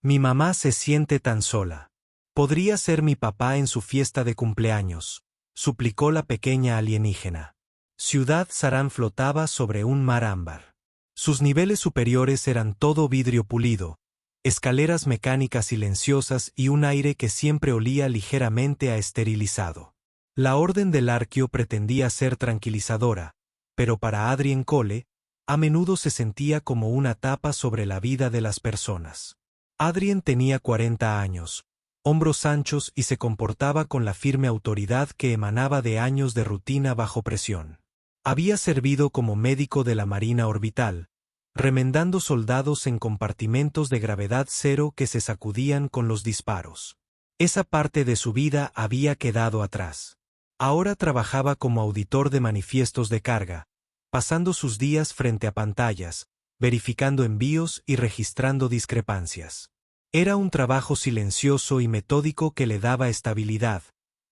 Mi mamá se siente tan sola. Podría ser mi papá en su fiesta de cumpleaños, suplicó la pequeña alienígena. Ciudad Saran flotaba sobre un mar ámbar. Sus niveles superiores eran todo vidrio pulido, escaleras mecánicas silenciosas y un aire que siempre olía ligeramente a esterilizado. La Orden del Arqueo pretendía ser tranquilizadora, pero para Adrien Cole, a menudo se sentía como una tapa sobre la vida de las personas. Adrien tenía 40 años, hombros anchos y se comportaba con la firme autoridad que emanaba de años de rutina bajo presión. Había servido como médico de la Marina Orbital, remendando soldados en compartimentos de gravedad cero que se sacudían con los disparos. Esa parte de su vida había quedado atrás. Ahora trabajaba como auditor de manifiestos de carga, pasando sus días frente a pantallas, verificando envíos y registrando discrepancias. Era un trabajo silencioso y metódico que le daba estabilidad,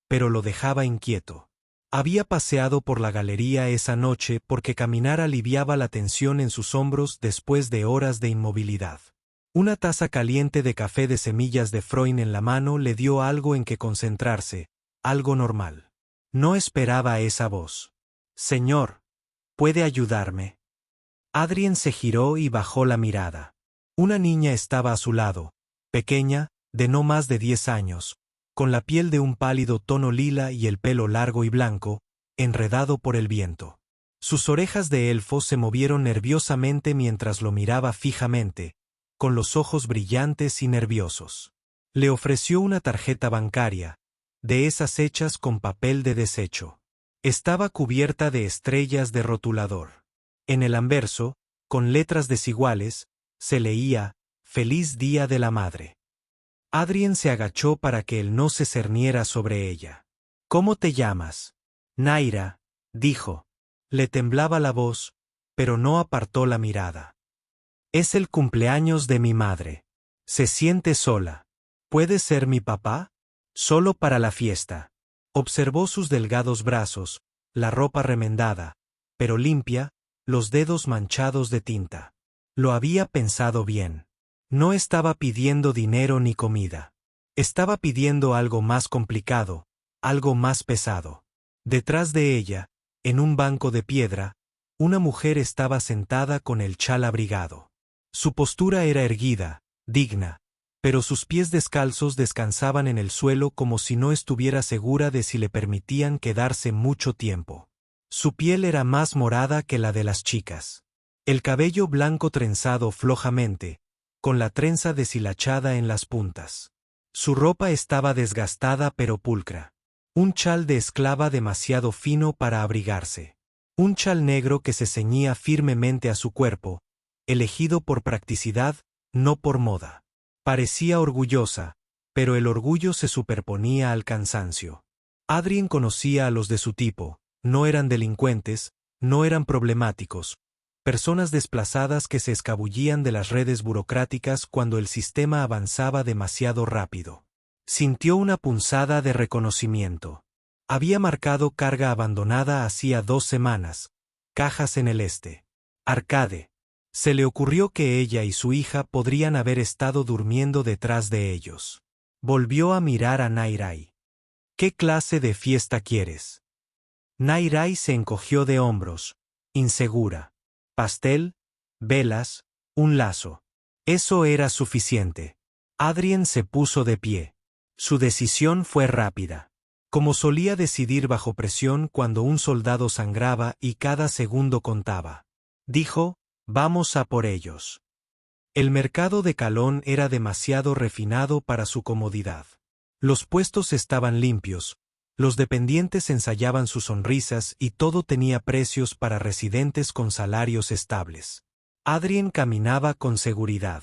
pero lo dejaba inquieto. Había paseado por la galería esa noche porque caminar aliviaba la tensión en sus hombros después de horas de inmovilidad. Una taza caliente de café de semillas de Freud en la mano le dio algo en que concentrarse, algo normal. No esperaba esa voz. «Señor, ¿puede ayudarme?» Adrien se giró y bajó la mirada. Una niña estaba a su lado, pequeña, de no más de 10 años, con la piel de un pálido tono lila y el pelo largo y blanco, enredado por el viento. Sus orejas de elfo se movieron nerviosamente mientras lo miraba fijamente, con los ojos brillantes y nerviosos. Le ofreció una tarjeta bancaria, de esas hechas con papel de desecho. Estaba cubierta de estrellas de rotulador. En el anverso, con letras desiguales, se leía, «Feliz Día de la Madre». Adrien se agachó para que él no se cerniera sobre ella. «¿Cómo te llamas?» «Naira», dijo. Le temblaba la voz, pero no apartó la mirada. «Es el cumpleaños de mi madre. Se siente sola. ¿Puede ser mi papá?» «Solo para la fiesta». Observó sus delgados brazos, la ropa remendada, pero limpia, los dedos manchados de tinta. Lo había pensado bien. No estaba pidiendo dinero ni comida. Estaba pidiendo algo más complicado, algo más pesado. Detrás de ella, en un banco de piedra, una mujer estaba sentada con el chal abrigado. Su postura era erguida, digna, pero sus pies descalzos descansaban en el suelo como si no estuviera segura de si le permitían quedarse mucho tiempo. Su piel era más morada que la de las chicas. El cabello blanco trenzado flojamente, con la trenza deshilachada en las puntas. Su ropa estaba desgastada pero pulcra. Un chal de esclava demasiado fino para abrigarse. Un chal negro que se ceñía firmemente a su cuerpo, elegido por practicidad, no por moda. Parecía orgullosa, pero el orgullo se superponía al cansancio. Adrien conocía a los de su tipo, no eran delincuentes, no eran problemáticos, personas desplazadas que se escabullían de las redes burocráticas cuando el sistema avanzaba demasiado rápido. Sintió una punzada de reconocimiento. Había marcado carga abandonada hacía 2 semanas, cajas en el este. Arcade. Se le ocurrió que ella y su hija podrían haber estado durmiendo detrás de ellos. Volvió a mirar a Nairai. «¿Qué clase de fiesta quieres?» Nairai se encogió de hombros, insegura. Pastel, velas, un lazo. Eso era suficiente. Adrien se puso de pie. Su decisión fue rápida. Como solía decidir bajo presión cuando un soldado sangraba y cada segundo contaba. Dijo, «Vamos a por ellos». El mercado de Calón era demasiado refinado para su comodidad. Los puestos estaban limpios, los dependientes ensayaban sus sonrisas y todo tenía precios para residentes con salarios estables. Adrien caminaba con seguridad.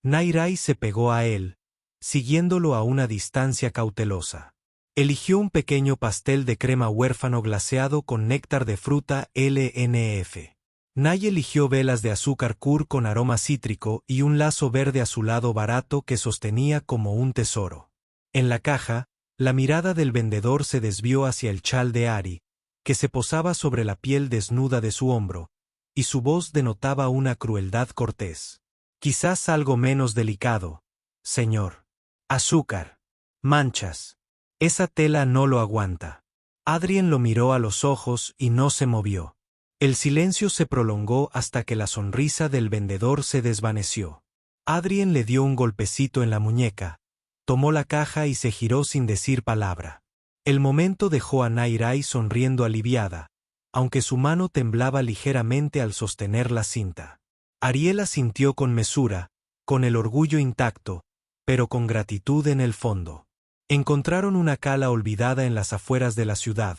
Nairai se pegó a él, siguiéndolo a una distancia cautelosa. Eligió un pequeño pastel de crema huérfano glaseado con néctar de fruta LNF. Nay eligió velas de azúcar Kur con aroma cítrico y un lazo verde azulado barato que sostenía como un tesoro. En la caja, la mirada del vendedor se desvió hacia el chal de Ari, que se posaba sobre la piel desnuda de su hombro, y su voz denotaba una crueldad cortés. «Quizás algo menos delicado», señor. Azúcar. Manchas. Esa tela no lo aguanta. Adrien lo miró a los ojos y no se movió. El silencio se prolongó hasta que la sonrisa del vendedor se desvaneció. Adrien le dio un golpecito en la muñeca, tomó la caja y se giró sin decir palabra. El momento dejó a Nairai sonriendo aliviada, aunque su mano temblaba ligeramente al sostener la cinta. Ariel sintió con mesura, con el orgullo intacto, pero con gratitud en el fondo. Encontraron una cala olvidada en las afueras de la ciudad,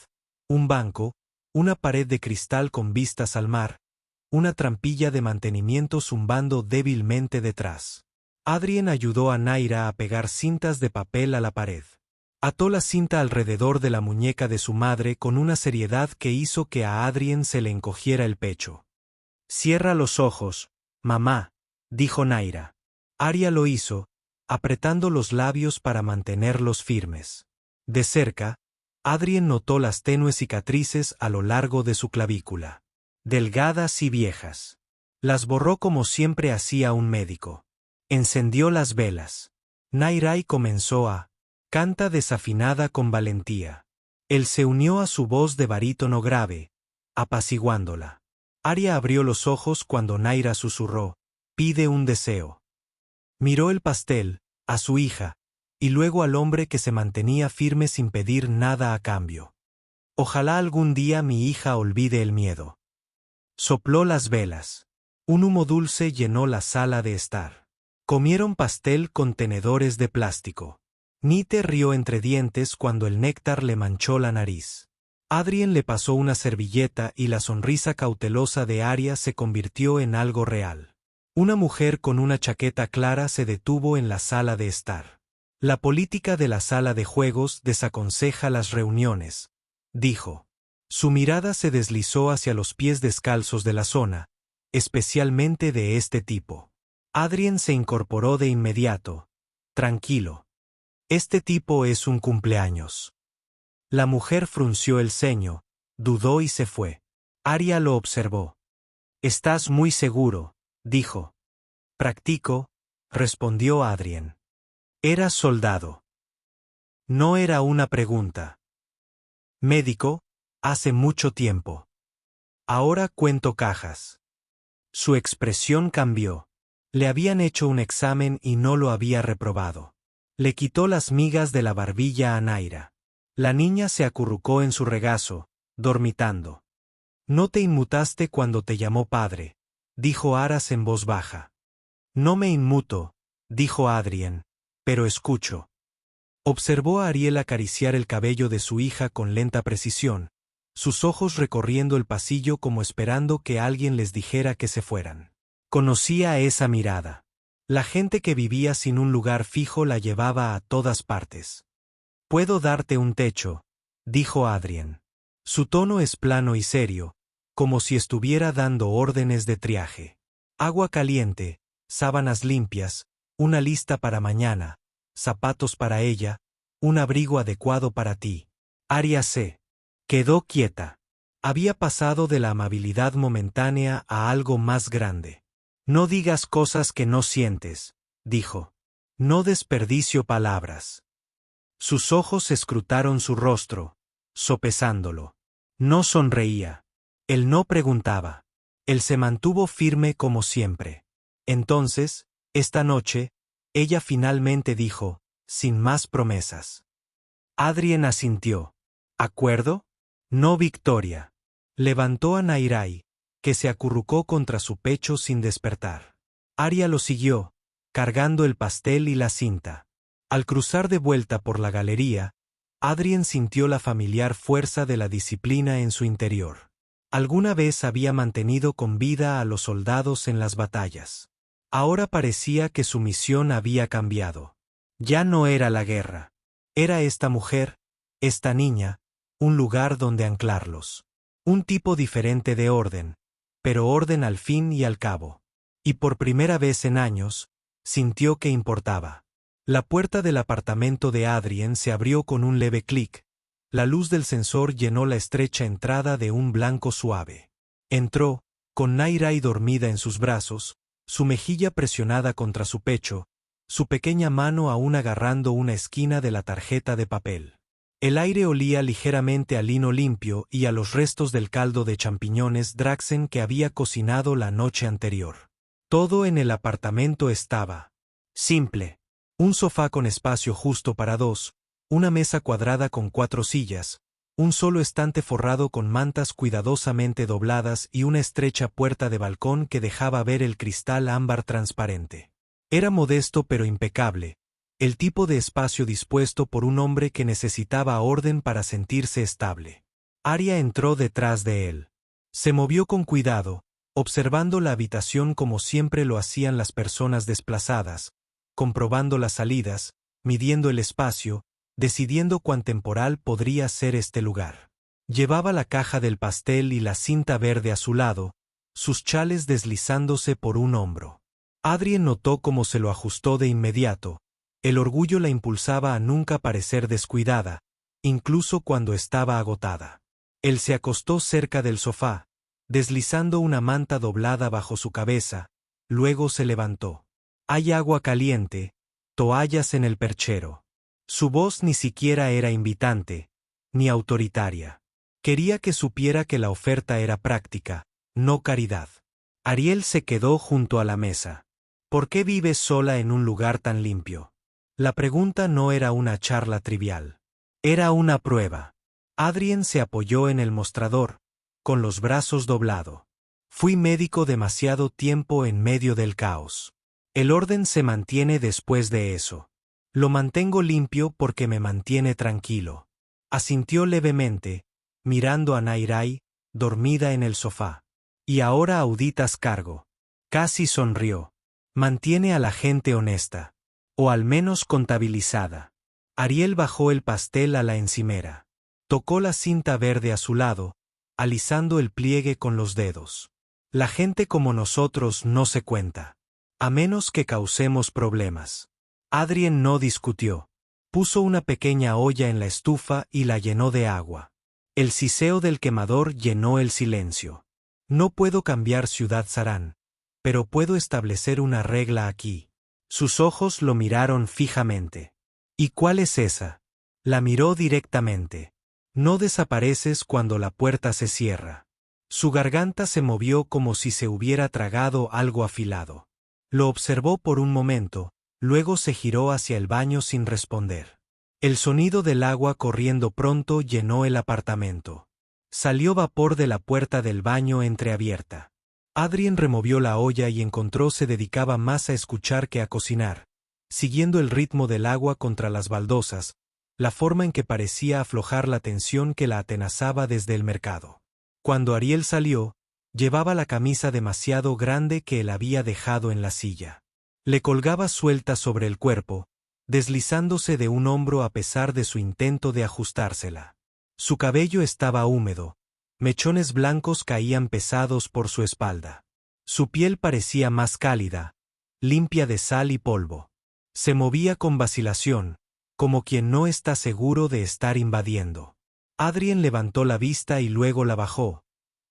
un banco, una pared de cristal con vistas al mar, una trampilla de mantenimiento zumbando débilmente detrás. Adrien ayudó a Naira a pegar cintas de papel a la pared. Ató la cinta alrededor de la muñeca de su madre con una seriedad que hizo que a Adrien se le encogiera el pecho. «Cierra los ojos, mamá», dijo Naira. Aria lo hizo, apretando los labios para mantenerlos firmes. De cerca, Adrien notó las tenues cicatrices a lo largo de su clavícula. Delgadas y viejas. Las borró como siempre hacía un médico. Encendió las velas. Nairai comenzó a canta desafinada con valentía. Él se unió a su voz de barítono grave, apaciguándola. Aria abrió los ojos cuando Naira susurró, «Pide un deseo». Miró el pastel, a su hija, y luego al hombre que se mantenía firme sin pedir nada a cambio. «Ojalá algún día mi hija olvide el miedo». Sopló las velas. Un humo dulce llenó la sala de estar. Comieron pastel con tenedores de plástico. Nite rió entre dientes cuando el néctar le manchó la nariz. Adrien le pasó una servilleta y la sonrisa cautelosa de Aria se convirtió en algo real. Una mujer con una chaqueta clara se detuvo en la sala de estar. «La política de la sala de juegos desaconseja las reuniones», dijo. Su mirada se deslizó hacia los pies descalzos de la zona, especialmente de este tipo. Adrien se incorporó de inmediato. «Tranquilo. Este tipo es un cumpleaños». La mujer frunció el ceño, dudó y se fue. Aria lo observó. «Estás muy seguro», dijo. «Practico», respondió Adrien. «Eras soldado». No era una pregunta. «Médico, hace mucho tiempo. Ahora cuento cajas». Su expresión cambió. Le habían hecho un examen y no lo había reprobado. Le quitó las migas de la barbilla a Naira. La niña se acurrucó en su regazo, dormitando. «No te inmutaste cuando te llamó padre», dijo Aras en voz baja. «No me inmuto», dijo Adrien, «pero escucho». Observó a Ariel acariciar el cabello de su hija con lenta precisión, sus ojos recorriendo el pasillo como esperando que alguien les dijera que se fueran. Conocía esa mirada. La gente que vivía sin un lugar fijo la llevaba a todas partes. «Puedo darte un techo», dijo Adrien. Su tono es plano y serio, como si estuviera dando órdenes de triaje. «Agua caliente, sábanas limpias, una lista para mañana, zapatos para ella, un abrigo adecuado para ti». Aria se quedó quieta. Había pasado de la amabilidad momentánea a algo más grande. «No digas cosas que no sientes», dijo. «No desperdicio palabras». Sus ojos escrutaron su rostro, sopesándolo. No sonreía. Él no preguntaba. Él se mantuvo firme como siempre. Entonces, esta noche, ella finalmente dijo, sin más promesas. Adrien asintió. «¿Acuerdo? No victoria». Levantó a Nairai, que se acurrucó contra su pecho sin despertar. Aria lo siguió, cargando el pastel y la cinta. Al cruzar de vuelta por la galería, Adrien sintió la familiar fuerza de la disciplina en su interior. Alguna vez había mantenido con vida a los soldados en las batallas. Ahora parecía que su misión había cambiado. Ya no era la guerra. Era esta mujer, esta niña, un lugar donde anclarlos. Un tipo diferente de orden, pero orden al fin y al cabo. Y por primera vez en años, sintió que importaba. La puerta del apartamento de Adrien se abrió con un leve clic. La luz del sensor llenó la estrecha entrada de un blanco suave. Entró, con Nairai dormida en sus brazos, su mejilla presionada contra su pecho, su pequeña mano aún agarrando una esquina de la tarjeta de papel. El aire olía ligeramente a lino limpio y a los restos del caldo de champiñones Draxen que había cocinado la noche anterior. Todo en el apartamento estaba simple. Un sofá con espacio justo para dos, una mesa cuadrada con 4 sillas, un solo estante forrado con mantas cuidadosamente dobladas y una estrecha puerta de balcón que dejaba ver el cristal ámbar transparente. Era modesto pero impecable, el tipo de espacio dispuesto por un hombre que necesitaba orden para sentirse estable. Arya entró detrás de él. Se movió con cuidado, observando la habitación como siempre lo hacían las personas desplazadas, comprobando las salidas, midiendo el espacio, decidiendo cuán temporal podría ser este lugar. Llevaba la caja del pastel y la cinta verde a su lado, sus chales deslizándose por un hombro. Adrien notó cómo se lo ajustó de inmediato. El orgullo la impulsaba a nunca parecer descuidada, incluso cuando estaba agotada. Él se acostó cerca del sofá, deslizando una manta doblada bajo su cabeza, luego se levantó. Hay agua caliente, toallas en el perchero. Su voz ni siquiera era invitante, ni autoritaria. Quería que supiera que la oferta era práctica, no caridad. Ariel se quedó junto a la mesa. ¿Por qué vives sola en un lugar tan limpio? La pregunta no era una charla trivial. Era una prueba. Adrien se apoyó en el mostrador, con los brazos doblados. Fui médico demasiado tiempo en medio del caos. El orden se mantiene después de eso. Lo mantengo limpio porque me mantiene tranquilo. Asintió levemente, mirando a Nairai, dormida en el sofá. Y ahora auditas cargo. Casi sonrió. Mantiene a la gente honesta. O al menos contabilizada. Ariel bajó el pastel a la encimera. Tocó la cinta verde a su lado, alisando el pliegue con los dedos. La gente como nosotros no se cuenta. A menos que causemos problemas. Adrien no discutió. Puso una pequeña olla en la estufa y la llenó de agua. El siseo del quemador llenó el silencio. No puedo cambiar Ciudad Zarán, pero puedo establecer una regla aquí. Sus ojos lo miraron fijamente. ¿Y cuál es esa? La miró directamente. No desapareces cuando la puerta se cierra. Su garganta se movió como si se hubiera tragado algo afilado. Lo observó por un momento, luego se giró hacia el baño sin responder. El sonido del agua corriendo pronto llenó el apartamento. Salió vapor de la puerta del baño entreabierta. Adrien removió la olla y encontró se dedicaba más a escuchar que a cocinar, siguiendo el ritmo del agua contra las baldosas, la forma en que parecía aflojar la tensión que la atenazaba desde el mercado. Cuando Ariel salió, llevaba la camisa demasiado grande que él había dejado en la silla. Le colgaba suelta sobre el cuerpo, deslizándose de un hombro a pesar de su intento de ajustársela. Su cabello estaba húmedo, mechones blancos caían pesados por su espalda. Su piel parecía más cálida, limpia de sal y polvo. Se movía con vacilación, como quien no está seguro de estar invadiendo. Adrien levantó la vista y luego la bajó,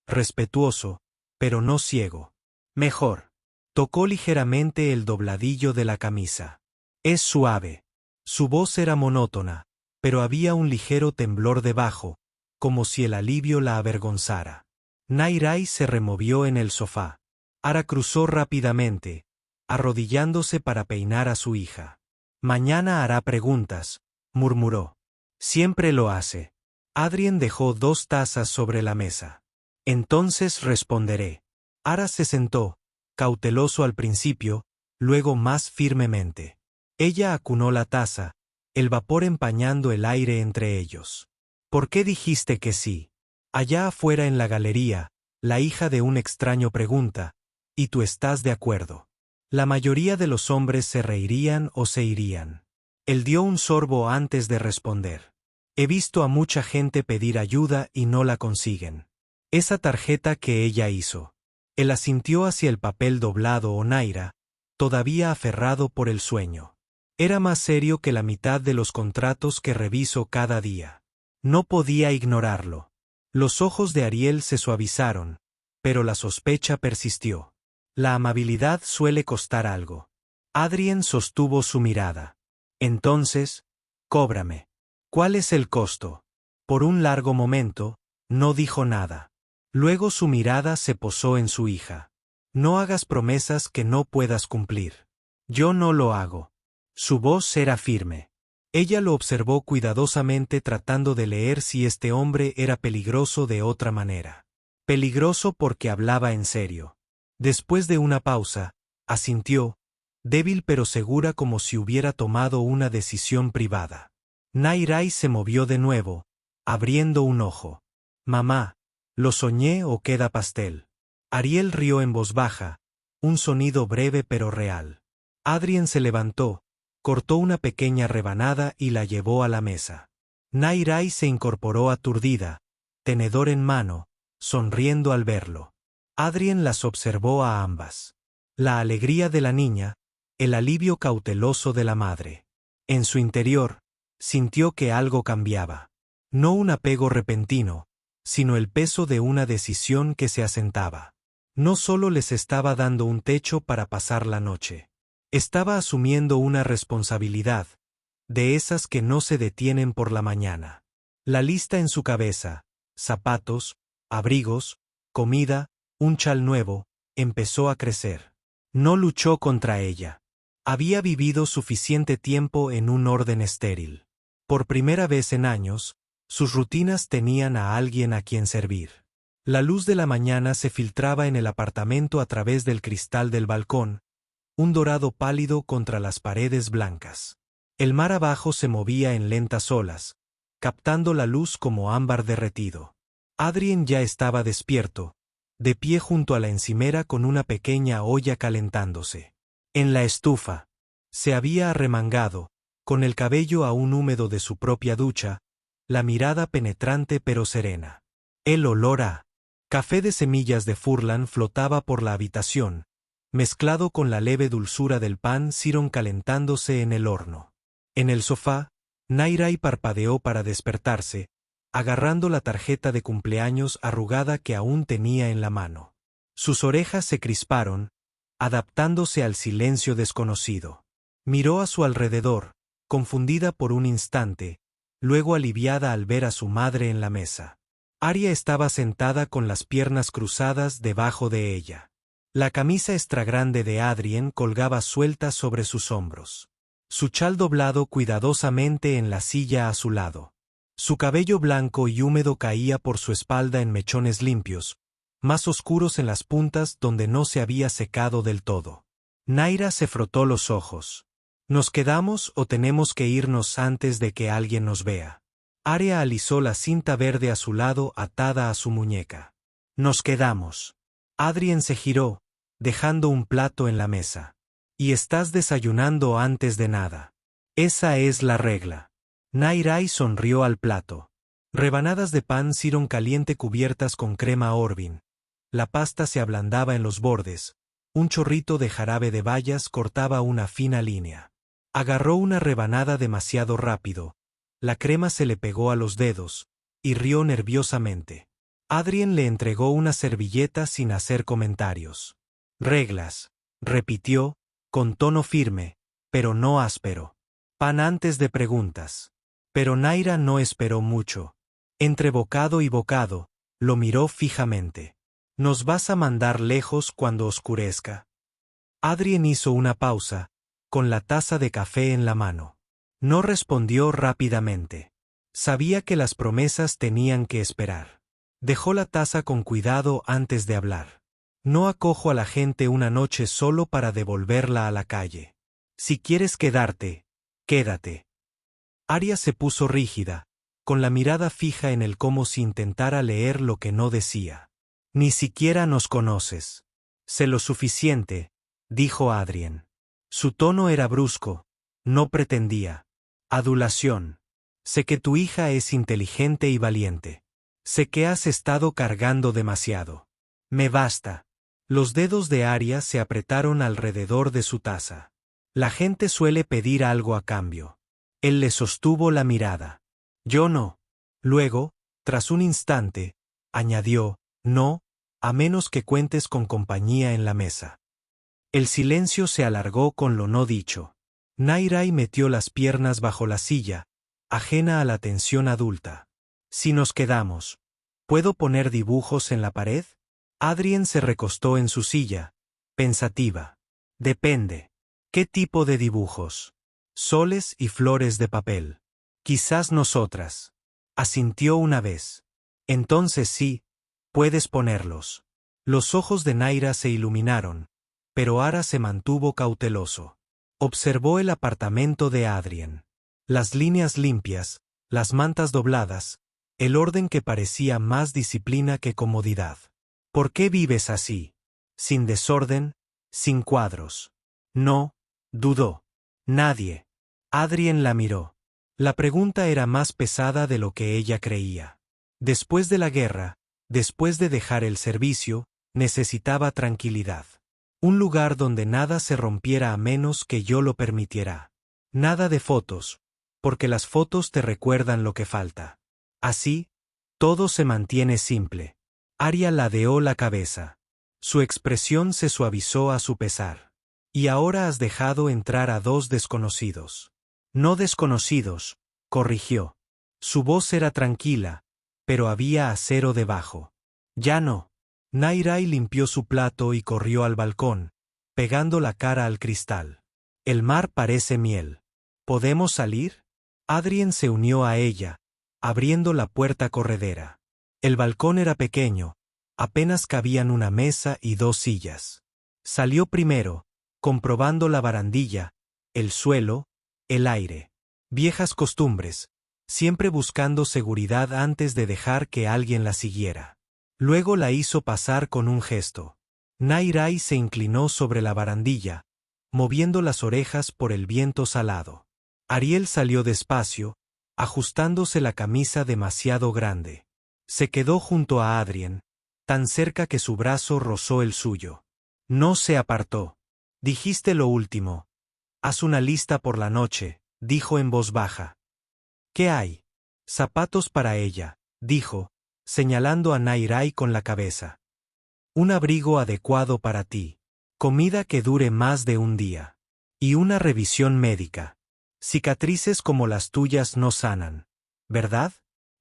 respetuoso, pero no ciego. Mejor. Tocó ligeramente el dobladillo de la camisa. Es suave. Su voz era monótona, pero había un ligero temblor debajo, como si el alivio la avergonzara. Nairai se removió en el sofá. Ara cruzó rápidamente, arrodillándose para peinar a su hija. Mañana hará preguntas, murmuró. Siempre lo hace. Adrien dejó 2 tazas sobre la mesa. Entonces responderé. Ara se sentó, cauteloso al principio, luego más firmemente. Ella acunó la taza, el vapor empañando el aire entre ellos. ¿Por qué dijiste que sí? Allá afuera en la galería, la hija de un extraño pregunta, ¿y tú estás de acuerdo? La mayoría de los hombres se reirían o se irían. Él dio un sorbo antes de responder. He visto a mucha gente pedir ayuda y no la consiguen. Esa tarjeta que ella hizo. Él asintió hacia el papel doblado o naira, todavía aferrado por el sueño. Era más serio que la mitad de los contratos que reviso cada día. No podía ignorarlo. Los ojos de Ariel se suavizaron, pero la sospecha persistió. La amabilidad suele costar algo. Adrien sostuvo su mirada. Entonces, cóbrame. ¿Cuál es el costo? Por un largo momento, no dijo nada. Luego su mirada se posó en su hija. No hagas promesas que no puedas cumplir. Yo no lo hago. Su voz era firme. Ella lo observó cuidadosamente tratando de leer si este hombre era peligroso de otra manera. Peligroso porque hablaba en serio. Después de una pausa, asintió, débil pero segura como si hubiera tomado una decisión privada. Nairai se movió de nuevo, abriendo un ojo. Mamá, ¿lo soñé o queda pastel? Ariel rió en voz baja, un sonido breve pero real. Adrien se levantó, cortó una pequeña rebanada y la llevó a la mesa. Nairai se incorporó aturdida, tenedor en mano, sonriendo al verlo. Adrien las observó a ambas. La alegría de la niña, el alivio cauteloso de la madre. En su interior, sintió que algo cambiaba. No un apego repentino, sino el peso de una decisión que se asentaba. No solo les estaba dando un techo para pasar la noche. Estaba asumiendo una responsabilidad, de esas que no se detienen por la mañana. La lista en su cabeza, zapatos, abrigos, comida, un chal nuevo, empezó a crecer. No luchó contra ella. Había vivido suficiente tiempo en un orden estéril. Por primera vez en años, sus rutinas tenían a alguien a quien servir. La luz de la mañana se filtraba en el apartamento a través del cristal del balcón, un dorado pálido contra las paredes blancas. El mar abajo se movía en lentas olas, captando la luz como ámbar derretido. Adrien ya estaba despierto, de pie junto a la encimera con una pequeña olla calentándose. En la estufa, se había arremangado, con el cabello aún húmedo de su propia ducha, la mirada penetrante pero serena. El olor a café de semillas de furlan flotaba por la habitación, mezclado con la leve dulzura del pan Siron calentándose en el horno. En el sofá, Nairai parpadeó para despertarse, agarrando la tarjeta de cumpleaños arrugada que aún tenía en la mano. Sus orejas se crisparon, adaptándose al silencio desconocido. Miró a su alrededor, confundida por un instante, luego aliviada al ver a su madre en la mesa. Arya estaba sentada con las piernas cruzadas debajo de ella. La camisa extragrande de Adrien colgaba suelta sobre sus hombros. Su chal doblado cuidadosamente en la silla a su lado. Su cabello blanco y húmedo caía por su espalda en mechones limpios, más oscuros en las puntas donde no se había secado del todo. Naira se frotó los ojos. ¿Nos quedamos o tenemos que irnos antes de que alguien nos vea? Arya alisó la cinta verde a su lado atada a su muñeca. Nos quedamos. Adrien se giró, dejando un plato en la mesa. Y estás desayunando antes de nada. Esa es la regla. Nairai sonrió al plato. Rebanadas de pan Siron caliente cubiertas con crema Orbin. La pasta se ablandaba en los bordes. Un chorrito de jarabe de bayas cortaba una fina línea. Agarró una rebanada demasiado rápido. La crema se le pegó a los dedos, y rió nerviosamente. Adrien le entregó una servilleta sin hacer comentarios. Reglas, repitió, con tono firme, pero no áspero. Pan antes de preguntas. Pero Naira no esperó mucho. Entre bocado y bocado, lo miró fijamente. ¿Nos vas a mandar lejos cuando oscurezca? Adrien hizo una pausa, con la taza de café en la mano. No respondió rápidamente. Sabía que las promesas tenían que esperar. Dejó la taza con cuidado antes de hablar. No acojo a la gente una noche solo para devolverla a la calle. Si quieres quedarte, quédate. Arya se puso rígida, con la mirada fija en él como si intentara leer lo que no decía. Ni siquiera nos conoces. Sé lo suficiente, dijo Adrien. Su tono era brusco, no pretendía adulación. Sé que tu hija es inteligente y valiente. Sé que has estado cargando demasiado. Me basta. Los dedos de Arya se apretaron alrededor de su taza. La gente suele pedir algo a cambio. Él le sostuvo la mirada. Yo no. Luego, tras un instante, añadió, no, a menos que cuentes con compañía en la mesa. El silencio se alargó con lo no dicho. Nairai metió las piernas bajo la silla, ajena a la tensión adulta. Si nos quedamos, ¿puedo poner dibujos en la pared? Adrien se recostó en su silla, pensativa. Depende. ¿Qué tipo de dibujos? Soles y flores de papel. Quizás nosotras. Asintió una vez. Entonces sí, puedes ponerlos. Los ojos de Naira se iluminaron, pero Ara se mantuvo cauteloso. Observó el apartamento de Adrien. Las líneas limpias, las mantas dobladas, el orden que parecía más disciplina que comodidad. ¿Por qué vives así? Sin desorden, sin cuadros. No, dudó. Nadie. Adrien la miró. La pregunta era más pesada de lo que ella creía. Después de la guerra, después de dejar el servicio, necesitaba tranquilidad. Un lugar donde nada se rompiera a menos que yo lo permitiera. Nada de fotos, porque las fotos te recuerdan lo que falta. Así, todo se mantiene simple. Aria ladeó la cabeza. Su expresión se suavizó a su pesar. Y ahora has dejado entrar a dos desconocidos. No desconocidos, corrigió. Su voz era tranquila, pero había acero debajo. Ya no. Nairai limpió su plato y corrió al balcón, pegando la cara al cristal. El mar parece miel. ¿Podemos salir? Adrien se unió a ella, abriendo la puerta corredera. El balcón era pequeño, apenas cabían una mesa y dos sillas. Salió primero, comprobando la barandilla, el suelo, el aire. Viejas costumbres, siempre buscando seguridad antes de dejar que alguien la siguiera. Luego la hizo pasar con un gesto. Nairai se inclinó sobre la barandilla, moviendo las orejas por el viento salado. Ariel salió despacio, ajustándose la camisa demasiado grande. Se quedó junto a Adrien, tan cerca que su brazo rozó el suyo. No se apartó. Dijiste lo último. Haz una lista por la noche, dijo en voz baja. ¿Qué hay? Zapatos para ella, dijo, señalando a Nairai con la cabeza. Un abrigo adecuado para ti. Comida que dure más de un día. Y una revisión médica. Cicatrices como las tuyas no sanan, ¿verdad?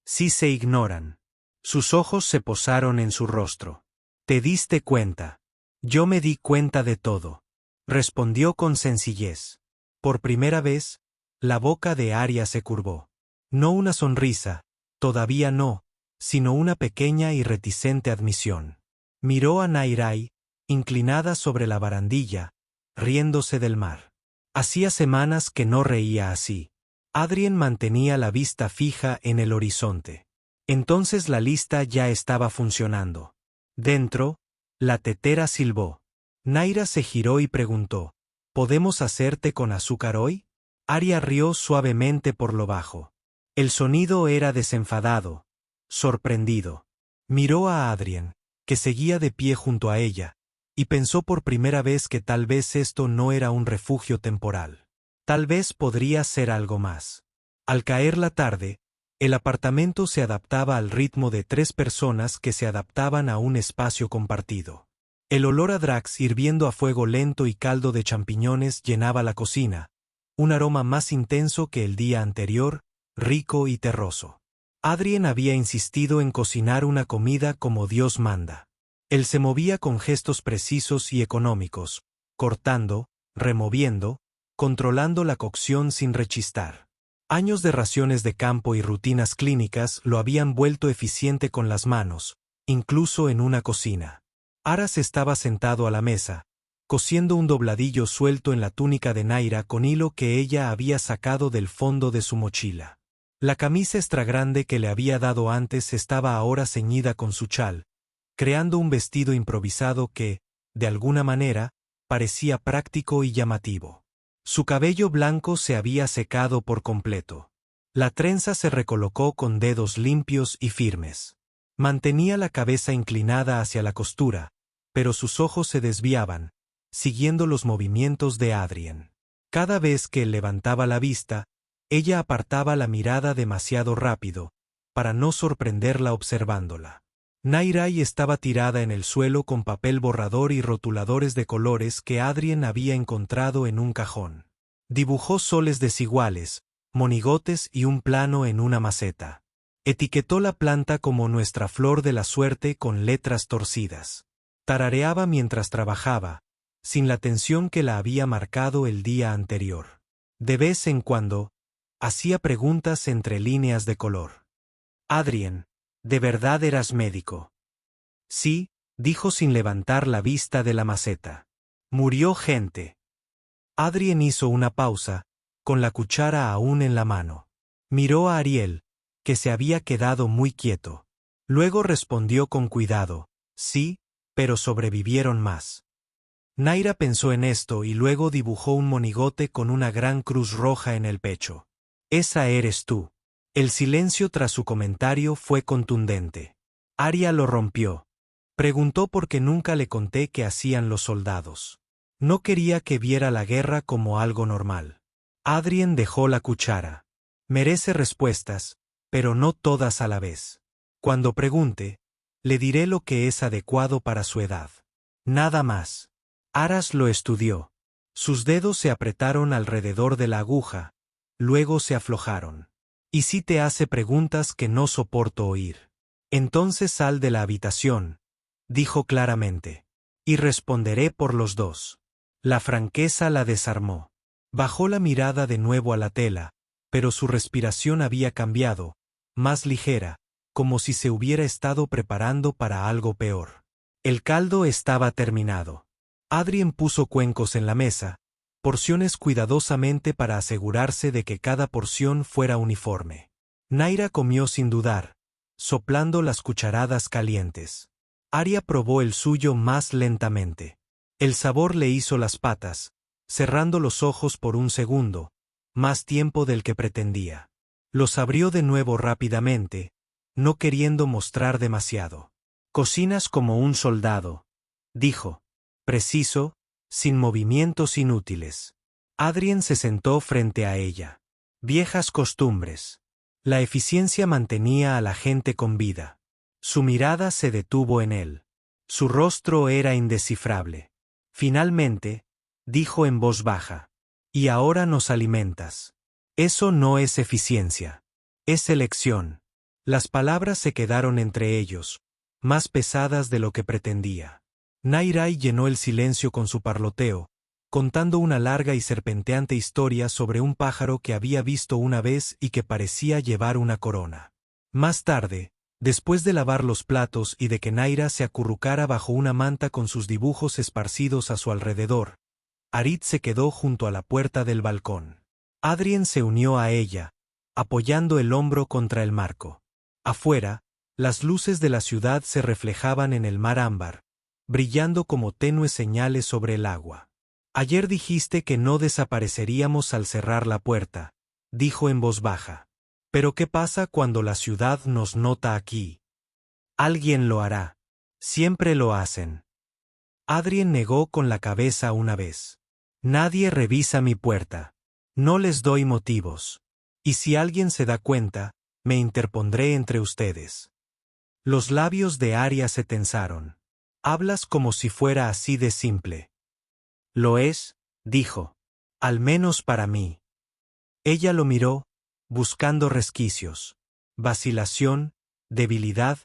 Sí se ignoran. Sus ojos se posaron en su rostro. ¿Te diste cuenta? Yo me di cuenta de todo. Respondió con sencillez. Por primera vez, la boca de Aria se curvó. No una sonrisa, todavía no, sino una pequeña y reticente admisión. Miró a Nairai, inclinada sobre la barandilla, riéndose del mar. Hacía semanas que no reía así. Adrien mantenía la vista fija en el horizonte. Entonces la lista ya estaba funcionando. Dentro, la tetera silbó. Naira se giró y preguntó, ¿podemos hacer té con azúcar hoy? Aria rió suavemente por lo bajo. El sonido era desenfadado, sorprendido. Miró a Adrien, que seguía de pie junto a ella, y pensó por primera vez que tal vez esto no era un refugio temporal. Tal vez podría ser algo más. Al caer la tarde, el apartamento se adaptaba al ritmo de tres personas que se adaptaban a un espacio compartido. El olor a Drax hirviendo a fuego lento y caldo de champiñones llenaba la cocina, un aroma más intenso que el día anterior, rico y terroso. Adrien había insistido en cocinar una comida como Dios manda. Él se movía con gestos precisos y económicos, cortando, removiendo, controlando la cocción sin rechistar. Años de raciones de campo y rutinas clínicas lo habían vuelto eficiente con las manos, incluso en una cocina. Aras estaba sentado a la mesa, cosiendo un dobladillo suelto en la túnica de Naira con hilo que ella había sacado del fondo de su mochila. La camisa extragrande que le había dado antes estaba ahora ceñida con su chal, creando un vestido improvisado que, de alguna manera, parecía práctico y llamativo. Su cabello blanco se había secado por completo. La trenza se recolocó con dedos limpios y firmes. Mantenía la cabeza inclinada hacia la costura, pero sus ojos se desviaban, siguiendo los movimientos de Adrien. Cada vez que él levantaba la vista, ella apartaba la mirada demasiado rápido, para no sorprenderla observándola. Nairai estaba tirada en el suelo con papel borrador y rotuladores de colores que Adrien había encontrado en un cajón. Dibujó soles desiguales, monigotes y un plano en una maceta. Etiquetó la planta como nuestra flor de la suerte con letras torcidas. Tarareaba mientras trabajaba, sin la tensión que la había marcado el día anterior. De vez en cuando, hacía preguntas entre líneas de color. Adrien, ¿de verdad eras médico? Sí, dijo sin levantar la vista de la maceta. Murió gente. Adrien hizo una pausa, con la cuchara aún en la mano. Miró a Ariel, que se había quedado muy quieto. Luego respondió con cuidado, sí, pero sobrevivieron más. Naira pensó en esto y luego dibujó un monigote con una gran cruz roja en el pecho. Esa eres tú. El silencio tras su comentario fue contundente. Aria lo rompió. Preguntó por qué nunca le conté qué hacían los soldados. No quería que viera la guerra como algo normal. Adrien dejó la cuchara. Merece respuestas, pero no todas a la vez. Cuando pregunte, le diré lo que es adecuado para su edad. Nada más. Aras lo estudió. Sus dedos se apretaron alrededor de la aguja, luego se aflojaron. ¿Y si te hace preguntas que no soporto oír? Entonces sal de la habitación, dijo claramente. Y responderé por los dos. La franqueza la desarmó. Bajó la mirada de nuevo a la tela, pero su respiración había cambiado, más ligera, como si se hubiera estado preparando para algo peor. El caldo estaba terminado. Adrien puso cuencos en la mesa, porciones cuidadosamente para asegurarse de que cada porción fuera uniforme. Naira comió sin dudar, soplando las cucharadas calientes. Aria probó el suyo más lentamente. El sabor le hizo las patas, cerrando los ojos por un segundo, más tiempo del que pretendía. Los abrió de nuevo rápidamente, no queriendo mostrar demasiado. Cocinas como un soldado, dijo. Preciso, sin movimientos inútiles. Adrien se sentó frente a ella. Viejas costumbres. La eficiencia mantenía a la gente con vida. Su mirada se detuvo en él. Su rostro era indescifrable. Finalmente, dijo en voz baja. Y ahora nos alimentas. Eso no es eficiencia. Es elección. Las palabras se quedaron entre ellos, más pesadas de lo que pretendía. Nairai llenó el silencio con su parloteo, contando una larga y serpenteante historia sobre un pájaro que había visto una vez y que parecía llevar una corona. Más tarde, después de lavar los platos y de que Naira se acurrucara bajo una manta con sus dibujos esparcidos a su alrededor, Arit se quedó junto a la puerta del balcón. Adrien se unió a ella, apoyando el hombro contra el marco. Afuera, las luces de la ciudad se reflejaban en el mar ámbar, brillando como tenues señales sobre el agua. Ayer dijiste que no desapareceríamos al cerrar la puerta, dijo en voz baja. Pero ¿qué pasa cuando la ciudad nos nota aquí? Alguien lo hará. Siempre lo hacen. Adrien negó con la cabeza una vez. Nadie revisa mi puerta. No les doy motivos. Y si alguien se da cuenta, me interpondré entre ustedes. Los labios de Aria se tensaron. Hablas como si fuera así de simple. Lo es, dijo. Al menos para mí. Ella lo miró, buscando resquicios. Vacilación, debilidad,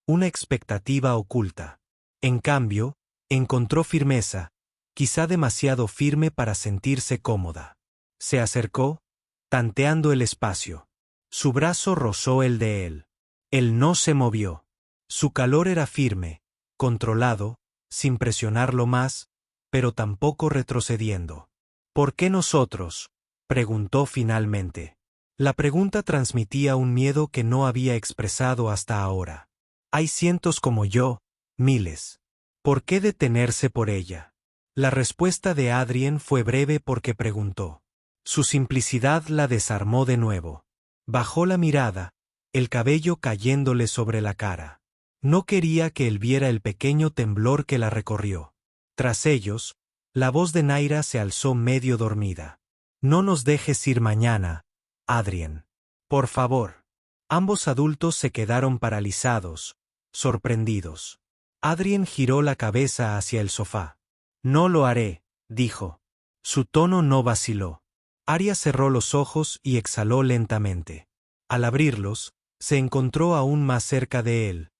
una expectativa oculta. En cambio, encontró firmeza, quizá demasiado firme para sentirse cómoda. Se acercó, tanteando el espacio. Su brazo rozó el de él. Él no se movió. Su calor era firme, controlado, sin presionarlo más, pero tampoco retrocediendo. ¿Por qué nosotros?, preguntó finalmente. La pregunta transmitía un miedo que no había expresado hasta ahora. Hay cientos como yo, miles. ¿Por qué detenerse por ella? La respuesta de Adrien fue breve porque preguntó. Su simplicidad la desarmó de nuevo. Bajó la mirada, el cabello cayéndole sobre la cara. No quería que él viera el pequeño temblor que la recorrió. Tras ellos, la voz de Naira se alzó medio dormida. No nos dejes ir mañana, Adrien. Por favor. Ambos adultos se quedaron paralizados, sorprendidos. Adrien giró la cabeza hacia el sofá. No lo haré, dijo. Su tono no vaciló. Arya cerró los ojos y exhaló lentamente. Al abrirlos, se encontró aún más cerca de él,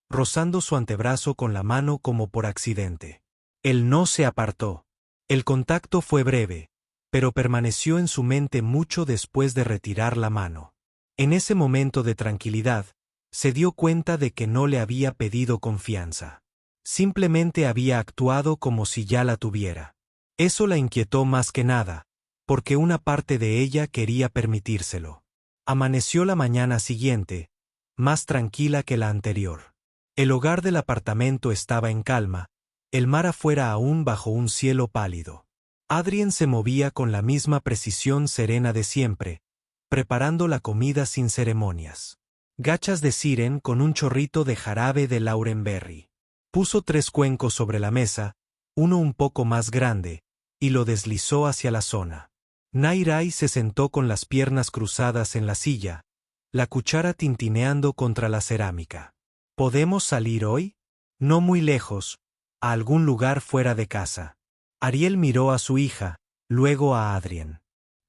rozando su antebrazo con la mano como por accidente. Él no se apartó. El contacto fue breve, pero permaneció en su mente mucho después de retirar la mano. En ese momento de tranquilidad, se dio cuenta de que no le había pedido confianza. Simplemente había actuado como si ya la tuviera. Eso la inquietó más que nada, porque una parte de ella quería permitírselo. Amaneció la mañana siguiente, más tranquila que la anterior. El hogar del apartamento estaba en calma, el mar afuera aún bajo un cielo pálido. Adrien se movía con la misma precisión serena de siempre, preparando la comida sin ceremonias. Gachas de siren con un chorrito de jarabe de laurenberry. Puso 3 cuencos sobre la mesa, uno un poco más grande, y lo deslizó hacia la zona. Nairai se sentó con las piernas cruzadas en la silla, la cuchara tintineando contra la cerámica. ¿Podemos salir hoy? No muy lejos, a algún lugar fuera de casa. Ariel miró a su hija, luego a Adrien.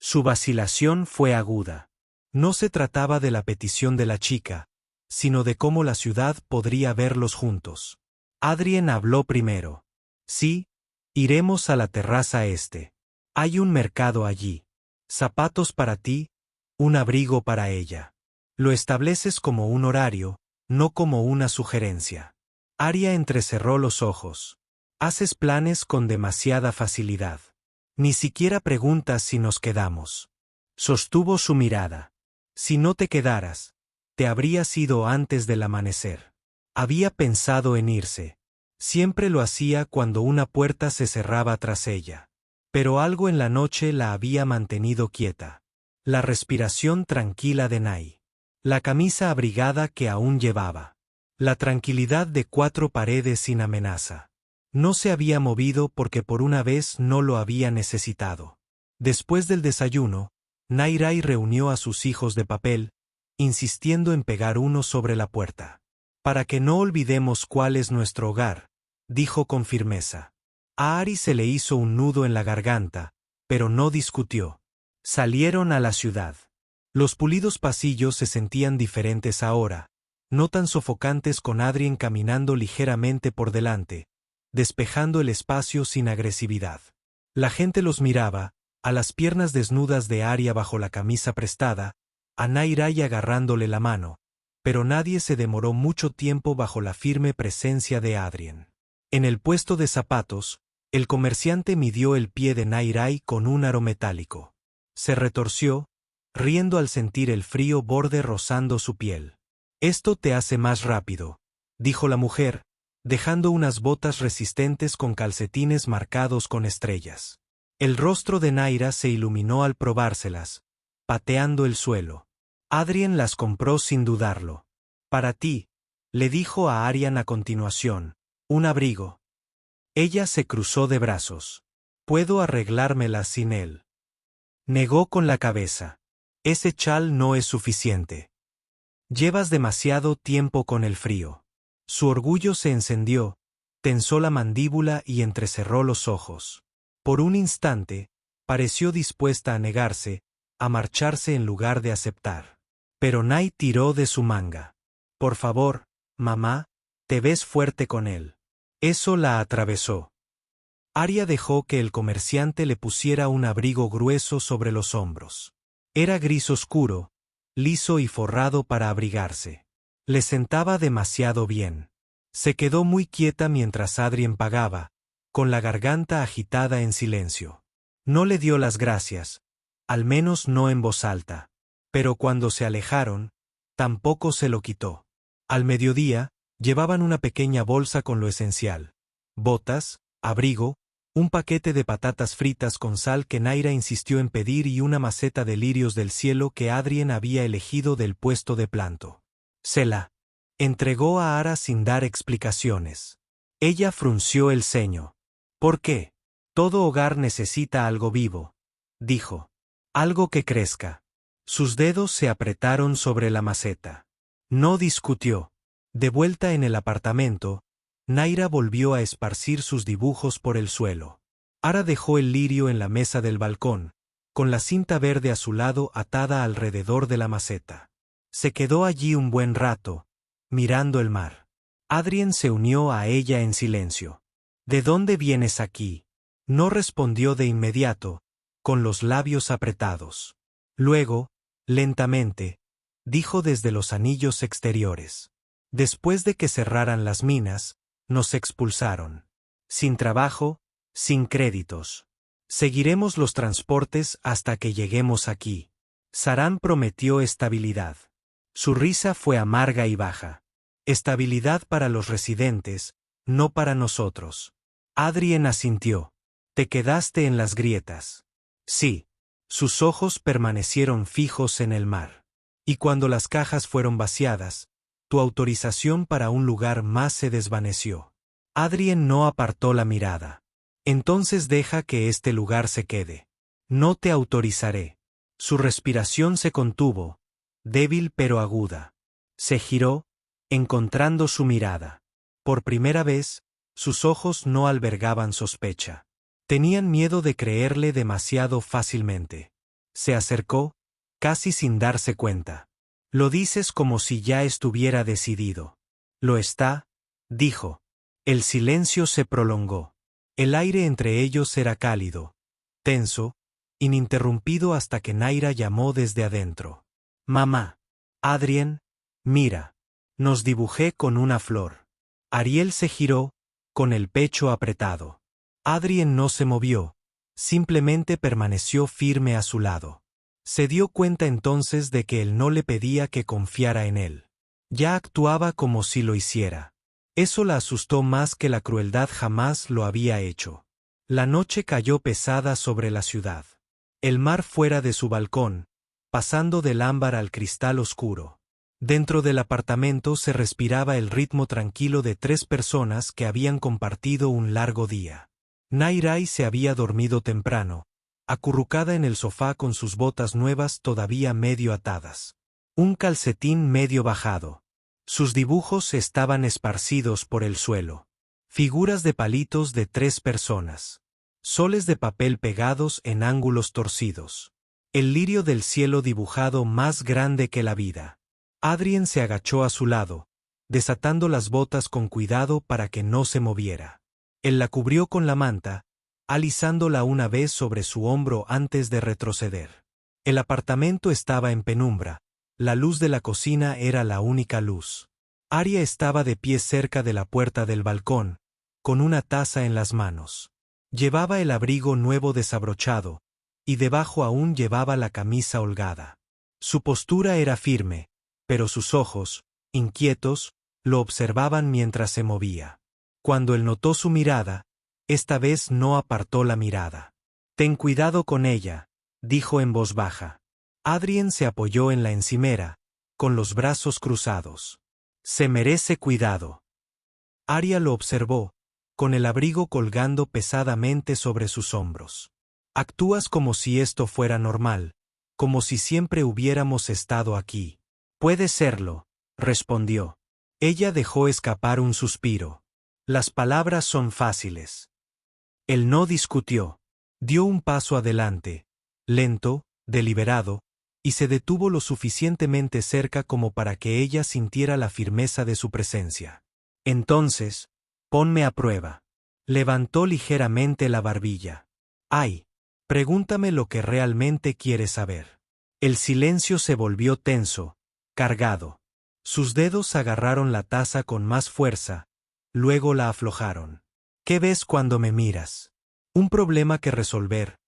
Su vacilación fue aguda. No se trataba de la petición de la chica, sino de cómo la ciudad podría verlos juntos. Adrien habló primero. Sí, iremos a la terraza este. Hay un mercado allí. Zapatos para ti, un abrigo para ella. Lo estableces como un horario, no como una sugerencia. Arya entrecerró los ojos. Haces planes con demasiada facilidad. Ni siquiera preguntas si nos quedamos. Sostuvo su mirada. Si no te quedaras, te habrías ido antes del amanecer. Había pensado en irse. Siempre lo hacía cuando una puerta se cerraba tras ella. Pero algo en la noche la había mantenido quieta. La respiración tranquila de Nai. La camisa abrigada que aún llevaba. La tranquilidad de 4 paredes sin amenaza. No se había movido porque por una vez no lo había necesitado. Después del desayuno, Nairai reunió a sus hijos de papel, insistiendo en pegar uno sobre la puerta. Para que no olvidemos cuál es nuestro hogar, dijo con firmeza. A Ari se le hizo un nudo en la garganta, pero no discutió. Salieron a la ciudad. Los pulidos pasillos se sentían diferentes ahora, no tan sofocantes con Adrien caminando ligeramente por delante, despejando el espacio sin agresividad. La gente los miraba, a las piernas desnudas de Arya bajo la camisa prestada, a Nairai agarrándole la mano, pero nadie se demoró mucho tiempo bajo la firme presencia de Adrien. En el puesto de zapatos, el comerciante midió el pie de Nairai con un aro metálico. Se retorció, riendo al sentir el frío borde rozando su piel. Esto te hace más rápido, dijo la mujer, dejando unas botas resistentes con calcetines marcados con estrellas. El rostro de Naira se iluminó al probárselas, pateando el suelo. Adrien las compró sin dudarlo. Para ti, le dijo a Aryan a continuación, un abrigo. Ella se cruzó de brazos. Puedo arreglármelas sin él. Negó con la cabeza. Ese chal no es suficiente. Llevas demasiado tiempo con el frío. Su orgullo se encendió, tensó la mandíbula y entrecerró los ojos. Por un instante, pareció dispuesta a negarse, a marcharse en lugar de aceptar. Pero Nai tiró de su manga. Por favor, mamá, te ves fuerte con él. Eso la atravesó. Arya dejó que el comerciante le pusiera un abrigo grueso sobre los hombros. Era gris oscuro, liso y forrado para abrigarse. Le sentaba demasiado bien. Se quedó muy quieta mientras Adrien pagaba, con la garganta agitada en silencio. No le dio las gracias, al menos no en voz alta, pero cuando se alejaron, tampoco se lo quitó. Al mediodía, llevaban una pequeña bolsa con lo esencial: botas, abrigo, un paquete de patatas fritas con sal que Naira insistió en pedir y una maceta de lirios del cielo que Adrien había elegido del puesto de planto. Se la entregó a Ara sin dar explicaciones. Ella frunció el ceño. ¿Por qué? Todo hogar necesita algo vivo, dijo. Algo que crezca. Sus dedos se apretaron sobre la maceta. No discutió. De vuelta en el apartamento, Naira volvió a esparcir sus dibujos por el suelo. Ara dejó el lirio en la mesa del balcón, con la cinta verde a su lado atada alrededor de la maceta. Se quedó allí un buen rato, mirando el mar. Adrien se unió a ella en silencio. ¿De dónde vienes aquí? No respondió de inmediato, con los labios apretados. Luego, lentamente, dijo desde los anillos exteriores. Después de que cerraran las minas, nos expulsaron. Sin trabajo, sin créditos. Seguiremos los transportes hasta que lleguemos aquí. Sarán prometió estabilidad. Su risa fue amarga y baja. Estabilidad para los residentes, no para nosotros. Adrien asintió. Te quedaste en las grietas. Sí. Sus ojos permanecieron fijos en el mar. Y cuando las cajas fueron vaciadas, tu autorización para un lugar más se desvaneció. Adrien no apartó la mirada. Entonces deja que este lugar se quede. No te autorizaré. Su respiración se contuvo, débil pero aguda. Se giró, encontrando su mirada. Por primera vez, sus ojos no albergaban sospecha. Tenían miedo de creerle demasiado fácilmente. Se acercó, casi sin darse cuenta. Lo dices como si ya estuviera decidido. Lo está, dijo. El silencio se prolongó. El aire entre ellos era cálido, tenso, ininterrumpido hasta que Naira llamó desde adentro. Mamá. Adrien, mira. Nos dibujé con una flor. Ariel se giró, con el pecho apretado. Adrien no se movió, simplemente permaneció firme a su lado. Se dio cuenta entonces de que él no le pedía que confiara en él. Ya actuaba como si lo hiciera. Eso la asustó más que la crueldad jamás lo había hecho. La noche cayó pesada sobre la ciudad. El mar fuera de su balcón, pasando del ámbar al cristal oscuro. Dentro del apartamento se respiraba el ritmo tranquilo de 3 personas que habían compartido un largo día. Nairai se había dormido temprano, acurrucada en el sofá con sus botas nuevas todavía medio atadas. Un calcetín medio bajado. Sus dibujos estaban esparcidos por el suelo. Figuras de palitos de 3 personas. Soles de papel pegados en ángulos torcidos. El lirio del cielo dibujado más grande que la vida. Adrien se agachó a su lado, desatando las botas con cuidado para que no se moviera. Él la cubrió con la manta, alisándola una vez sobre su hombro antes de retroceder. El apartamento estaba en penumbra, la luz de la cocina era la única luz. Aria estaba de pie cerca de la puerta del balcón, con una taza en las manos. Llevaba el abrigo nuevo desabrochado, y debajo aún llevaba la camisa holgada. Su postura era firme, pero sus ojos, inquietos, lo observaban mientras se movía. Cuando él notó su mirada, esta vez no apartó la mirada. Ten cuidado con ella, dijo en voz baja. Adrien se apoyó en la encimera, con los brazos cruzados. Se merece cuidado. Aria lo observó, con el abrigo colgando pesadamente sobre sus hombros. Actúas como si esto fuera normal, como si siempre hubiéramos estado aquí. Puede serlo, respondió. Ella dejó escapar un suspiro. Las palabras son fáciles. Él no discutió. Dio un paso adelante, lento, deliberado, y se detuvo lo suficientemente cerca como para que ella sintiera la firmeza de su presencia. Entonces, ponme a prueba. Levantó ligeramente la barbilla. Ay, pregúntame lo que realmente quieres saber. El silencio se volvió tenso, cargado. Sus dedos agarraron la taza con más fuerza, luego la aflojaron. ¿Qué ves cuando me miras? ¿Un problema que resolver?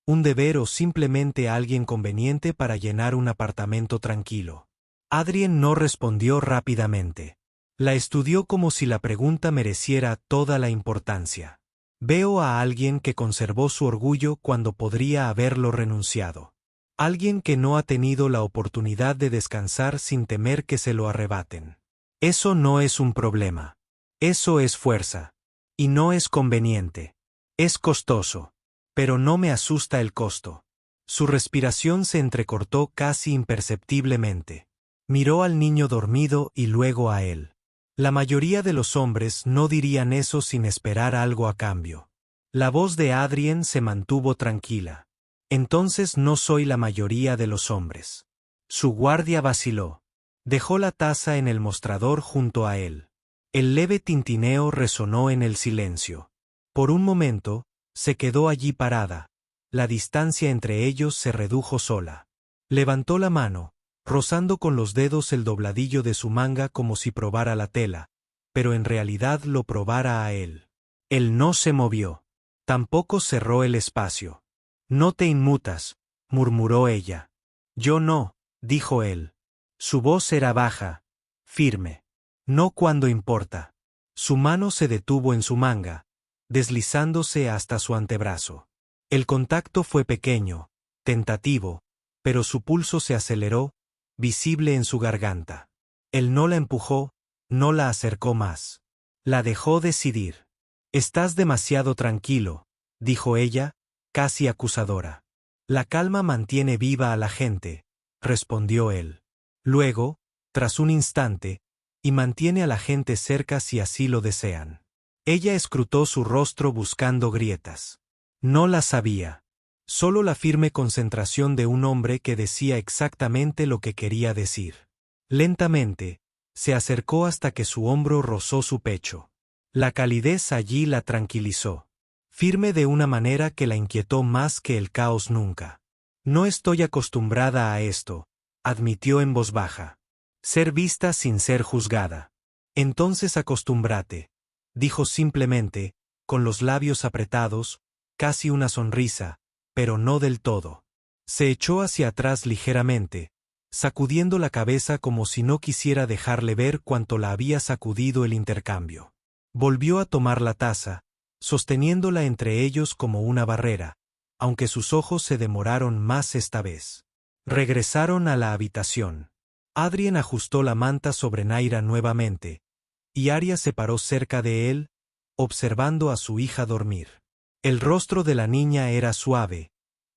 ¿Un deber o simplemente alguien conveniente para llenar un apartamento tranquilo? Adrien no respondió rápidamente. La estudió como si la pregunta mereciera toda la importancia. Veo a alguien que conservó su orgullo cuando podría haberlo renunciado. Alguien que no ha tenido la oportunidad de descansar sin temer que se lo arrebaten. Eso no es un problema. Eso es fuerza. Y no es conveniente. Es costoso. Pero no me asusta el costo. Su respiración se entrecortó casi imperceptiblemente. Miró al niño dormido y luego a él. La mayoría de los hombres no dirían eso sin esperar algo a cambio. La voz de Adrien se mantuvo tranquila. Entonces no soy la mayoría de los hombres. Su guardia vaciló. Dejó la taza en el mostrador junto a él. El leve tintineo resonó en el silencio. Por un momento, se quedó allí parada. La distancia entre ellos se redujo sola. Levantó la mano, rozando con los dedos el dobladillo de su manga como si probara la tela, pero en realidad lo probara a él. Él no se movió. Tampoco cerró el espacio. «No te inmutas», murmuró ella. «Yo no», dijo él. Su voz era baja, firme. «No cuando importa». Su mano se detuvo en su manga, deslizándose hasta su antebrazo. El contacto fue pequeño, tentativo, pero su pulso se aceleró, visible en su garganta. Él no la empujó, no la acercó más. La dejó decidir. «Estás demasiado tranquilo», dijo ella, casi acusadora. «La calma mantiene viva a la gente», respondió él. Luego, tras un instante, «y mantiene a la gente cerca si así lo desean». Ella escrutó su rostro buscando grietas. No las sabía. Solo la firme concentración de un hombre que decía exactamente lo que quería decir. Lentamente, se acercó hasta que su hombro rozó su pecho. La calidez allí la tranquilizó. Firme de una manera que la inquietó más que el caos nunca. «No estoy acostumbrada a esto», admitió en voz baja. «Ser vista sin ser juzgada». «Entonces acostúmbrate», dijo simplemente, con los labios apretados, casi una sonrisa, pero no del todo. Se echó hacia atrás ligeramente, sacudiendo la cabeza como si no quisiera dejarle ver cuánto la había sacudido el intercambio. Volvió a tomar la taza, sosteniéndola entre ellos como una barrera, aunque sus ojos se demoraron más esta vez. Regresaron a la habitación. Adrien ajustó la manta sobre Naira nuevamente, y Arya se paró cerca de él, observando a su hija dormir. El rostro de la niña era suave,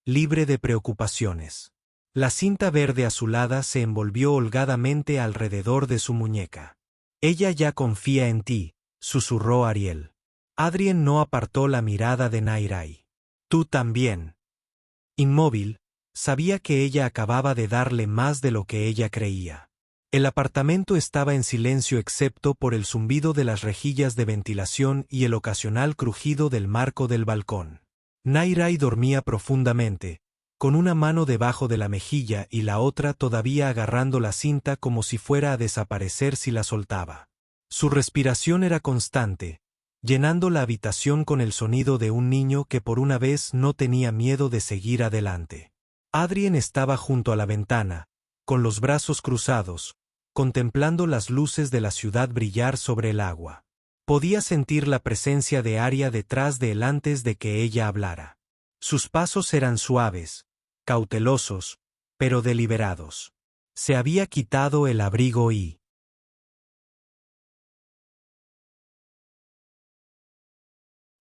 libre de preocupaciones. La cinta verde azulada se envolvió holgadamente alrededor de su muñeca. «Ella ya confía en ti», susurró Ariel. Adrien no apartó la mirada de Nairai. «Tú también». Inmóvil, sabía que ella acababa de darle más de lo que ella creía. El apartamento estaba en silencio excepto por el zumbido de las rejillas de ventilación y el ocasional crujido del marco del balcón. Nairai dormía profundamente, con una mano debajo de la mejilla y la otra todavía agarrando la cinta como si fuera a desaparecer si la soltaba. Su respiración era constante, llenando la habitación con el sonido de un niño que por una vez no tenía miedo de seguir adelante. Adrien estaba junto a la ventana, con los brazos cruzados, contemplando las luces de la ciudad brillar sobre el agua. Podía sentir la presencia de Arya detrás de él antes de que ella hablara. Sus pasos eran suaves, cautelosos, pero deliberados. Se había quitado el abrigo y...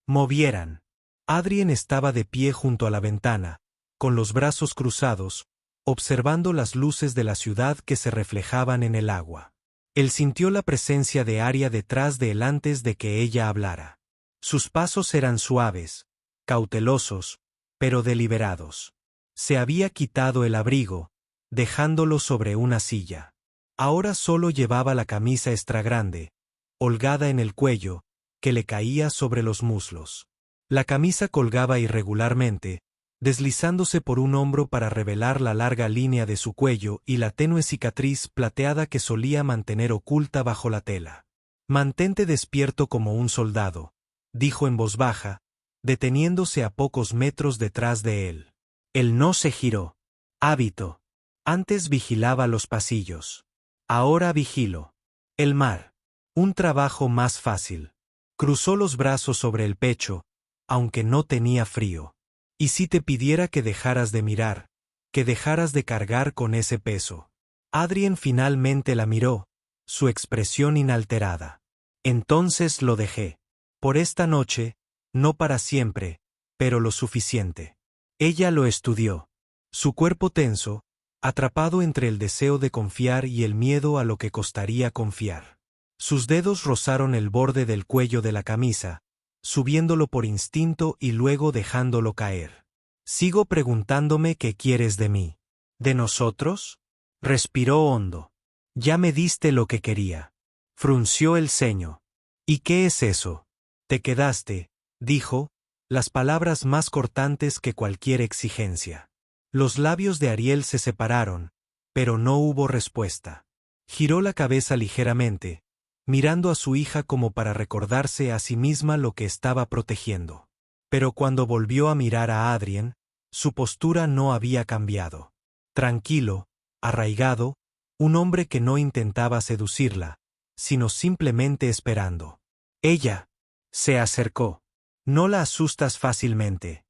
movieran. Adrien estaba de pie junto a la ventana, con los brazos cruzados, observando las luces de la ciudad que se reflejaban en el agua. Él sintió la presencia de Arya detrás de él antes de que ella hablara. Sus pasos eran suaves, cautelosos, pero deliberados. Se había quitado el abrigo, dejándolo sobre una silla. Ahora solo llevaba la camisa extra grande, holgada en el cuello, que le caía sobre los muslos. La camisa colgaba irregularmente, deslizándose por un hombro para revelar la larga línea de su cuello y la tenue cicatriz plateada que solía mantener oculta bajo la tela. «Mantente despierto como un soldado», dijo en voz baja, deteniéndose a pocos metros detrás de él. Él no se giró. «Hábito. Antes vigilaba los pasillos. Ahora vigilo el mar. Un trabajo más fácil». Cruzó los brazos sobre el pecho, aunque no tenía frío. «¿Y si te pidiera que dejaras de mirar, que dejaras de cargar con ese peso?» Adrien finalmente la miró, su expresión inalterada. «Entonces lo dejé. Por esta noche, no para siempre, pero lo suficiente». Ella lo estudió. Su cuerpo tenso, atrapado entre el deseo de confiar y el miedo a lo que costaría confiar. Sus dedos rozaron el borde del cuello de la camisa, subiéndolo por instinto y luego dejándolo caer. Sigo preguntándome qué quieres de mí. ¿De nosotros? Respiró hondo. Ya me diste lo que quería. Frunció el ceño. ¿Y qué es eso? Te quedaste, dijo, las palabras más cortantes que cualquier exigencia. Los labios de Ariel se separaron, pero no hubo respuesta. Giró la cabeza ligeramente, mirando a su hija como para recordarse a sí misma lo que estaba protegiendo. Pero cuando volvió a mirar a Adrien, su postura no había cambiado. Tranquilo, arraigado, un hombre que no intentaba seducirla, sino simplemente esperando. Ella se acercó. No la asustas fácilmente,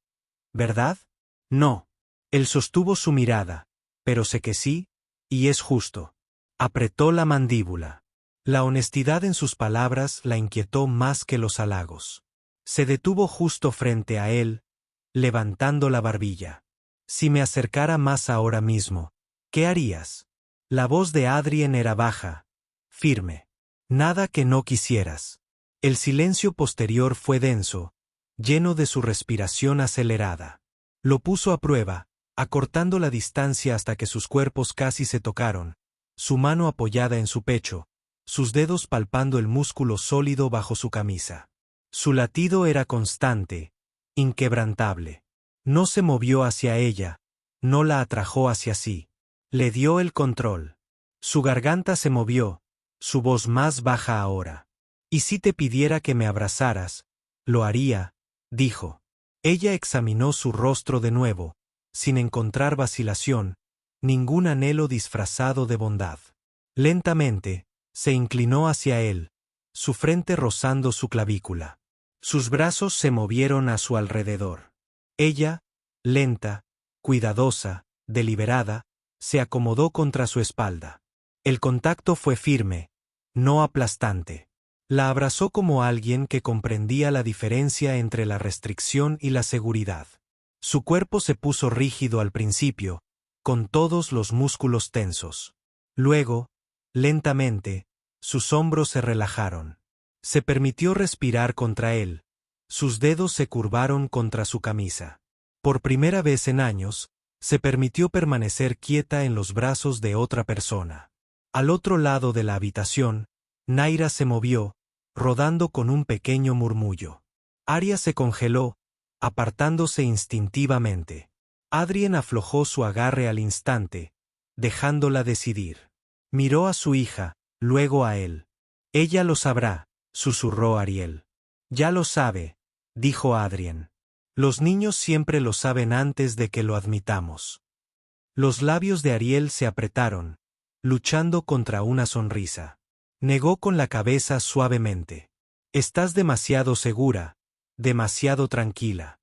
¿verdad? No. Él sostuvo su mirada, pero sé que sí, y es justo. Apretó la mandíbula. La honestidad en sus palabras la inquietó más que los halagos. Se detuvo justo frente a él, levantando la barbilla. Si me acercara más ahora mismo, ¿qué harías? La voz de Adrien era baja, firme. Nada que no quisieras. El silencio posterior fue denso, lleno de su respiración acelerada. Lo puso a prueba, acortando la distancia hasta que sus cuerpos casi se tocaron, su mano apoyada en su pecho, sus dedos palpando el músculo sólido bajo su camisa. Su latido era constante, inquebrantable. No se movió hacia ella, no la atrajo hacia sí. Le dio el control. Su garganta se movió, su voz más baja ahora. «Y si te pidiera que me abrazaras, lo haría», dijo. Ella examinó su rostro de nuevo, sin encontrar vacilación, ningún anhelo disfrazado de bondad. Lentamente, se inclinó hacia él, su frente rozando su clavícula. Sus brazos se movieron a su alrededor. Ella, lenta, cuidadosa, deliberada, se acomodó contra su espalda. El contacto fue firme, no aplastante. La abrazó como alguien que comprendía la diferencia entre la restricción y la seguridad. Su cuerpo se puso rígido al principio, con todos los músculos tensos. Luego, lentamente, sus hombros se relajaron. Se permitió respirar contra él. Sus dedos se curvaron contra su camisa. Por primera vez en años, se permitió permanecer quieta en los brazos de otra persona. Al otro lado de la habitación, Naira se movió, rodando con un pequeño murmullo. Aria se congeló, apartándose instintivamente. Adrien aflojó su agarre al instante, dejándola decidir. Miró a su hija, luego a él. Ella lo sabrá, susurró Ariel. Ya lo sabe, dijo Adrien. Los niños siempre lo saben antes de que lo admitamos. Los labios de Ariel se apretaron, luchando contra una sonrisa. Negó con la cabeza suavemente. Estás demasiado segura, demasiado tranquila.